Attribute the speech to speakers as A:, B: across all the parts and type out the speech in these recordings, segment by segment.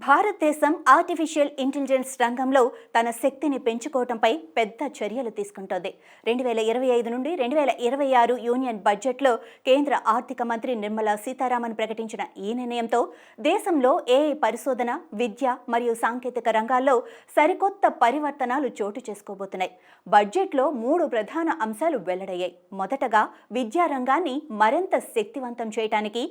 A: భారతదేశం artificial intelligence రంగంలో తన శక్తిని పెంచుకోవడంపై పెద్ద చర్యలు తీసుకుంటోంది. 2025 నుండి 2026 యూనియన్ బడ్జెట్లో కేంద్ర ఆర్థిక మంత్రి నిర్మలా సీతారామన్ ప్రకటించిన ఈ నిర్ణయంతో దేశంలో ఏఐ పరిశోధన, విద్య మరియు సాంకేతిక రంగాల్లో సరికొత్త పరివర్తనాలు చోటు చేసుకోబోతున్నాయి. బడ్జెట్లో 3 ప్రధాన అంశాలు వెల్లడయ్యాయి. మొదటగా విద్యా రంగాన్ని మరింత శక్తివంతం చేయడానికి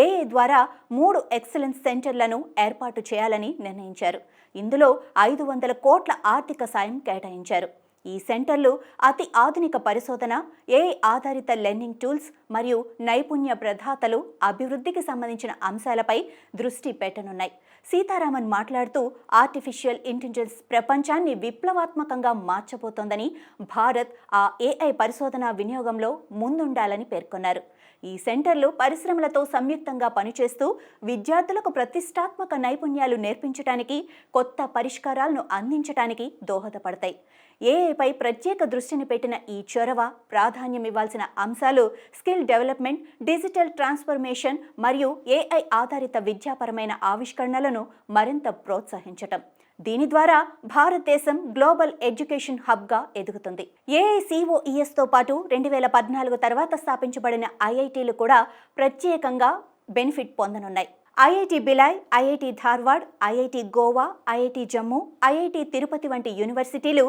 A: ఏఐ ద్వారా 3 ఎక్సలెన్స్ సెంటర్లను ఏర్పాటు చేయాలని నిర్ణయించారు. ఇందులో 500 కోట్ల ఆర్థిక సాయం కేటాయించారు. ఈ సెంటర్లు అతి ఆధునిక పరిశోధన, ఏఐ ఆధారిత లెర్నింగ్ టూల్స్ మరియు నైపుణ్య ప్రదాతలు అభివృద్ధికి సంబంధించిన అంశాలపై దృష్టి పెట్టనున్నాయి. సీతారామన్ మాట్లాడుతూ ఆర్టిఫిషియల్ ఇంటెలిజెన్స్ ప్రపంచాన్ని విప్లవాత్మకంగా మార్చబోతోందని, భారత్ ఆ ఏఐ పరిశోధన వినియోగంలో ముందుండాలని పేర్కొన్నారు. ఈ సెంటర్లు పరిశ్రమలతో సంయుక్తంగా పనిచేస్తూ విద్యార్థులకు ప్రతిష్టాత్మక నైపుణ్యాలు నేర్పించడానికి, కొత్త పరిష్కారాలను అందించడానికి దోహదపడతాయి. ఏఐపై ప్రత్యేక దృష్టిని పెట్టిన ఈ చొరవ ప్రాధాన్యం ఇవ్వాల్సిన అంశాలు స్కిల్ డెవలప్మెంట్, డిజిటల్ ట్రాన్స్ఫర్మేషన్ మరియు ఏఐ ఆధారిత విద్యాపరమైన ఆవిష్కరణలను మరింత ప్రోత్సహించటం. దీని ద్వారా భారతదేశం గ్లోబల్ ఎడ్యుకేషన్ హబ్గా ఎదుగుతుంది. ఏఐసిఓఈఎస్తో పాటు 2014 తర్వాత స్థాపించబడిన ఐఐటీలు కూడా ప్రత్యేకంగా బెనిఫిట్ పొందనున్నాయి. IIT Bhilai, IIT Dharwad, IIT Goa, IIT Jammu, IIT Tirupati వంటి యూనివర్సిటీలు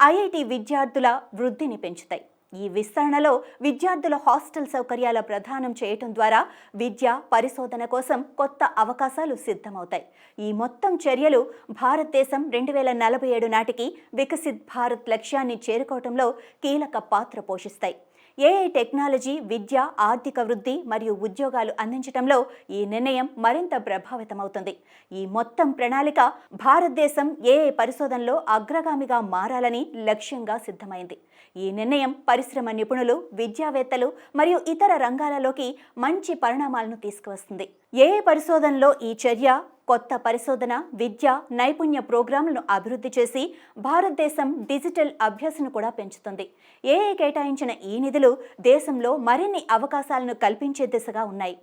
A: ఐఐటి విద్యార్థుల వృద్ధిని పెంచుతాయి. ఈ విస్తరణలో విద్యార్థుల హాస్టల్ సౌకర్యాల ప్రదానం చేయటం ద్వారా విద్య, పరిశోధన కోసం కొత్త అవకాశాలు సిద్ధమవుతాయి. ఈ మొత్తం చర్యలు భారతదేశం 2047 నాటికి వికసిత్ భారత్ లక్ష్యాన్ని చేరుకోవడంలో కీలక పాత్ర పోషిస్తాయి. ఏఐ టెక్నాలజీ, విద్య, ఆర్థిక వృద్ధి మరియు ఉద్యోగాలు అందించడంలో ఈ నిర్ణయం మరింత ప్రభావితమవుతుంది. ఈ మొత్తం ప్రణాళిక భారతదేశం ఏఐ పరిశోధనలో అగ్రగామిగా మారాలని లక్ష్యంగా సిద్ధమైంది. ఈ నిర్ణయం పరిశ్రమ నిపుణులు, విద్యావేత్తలు మరియు ఇతర రంగాలలోకి మంచి పరిణామాలను తీసుకువస్తుంది. ఏఐ పరిశోధనలో ఈ చర్య కొత్త పరిశోధన, విద్య, నైపుణ్య ప్రోగ్రాంలను అభివృద్ధి చేసి భారతదేశం డిజిటల్ అభ్యాసను కూడా పెంచుతుంది. ఏఐ కేటాయించిన ఈ నిధులు దేశంలో మరిన్ని అవకాశాలను కల్పించే దిశగా ఉన్నాయి.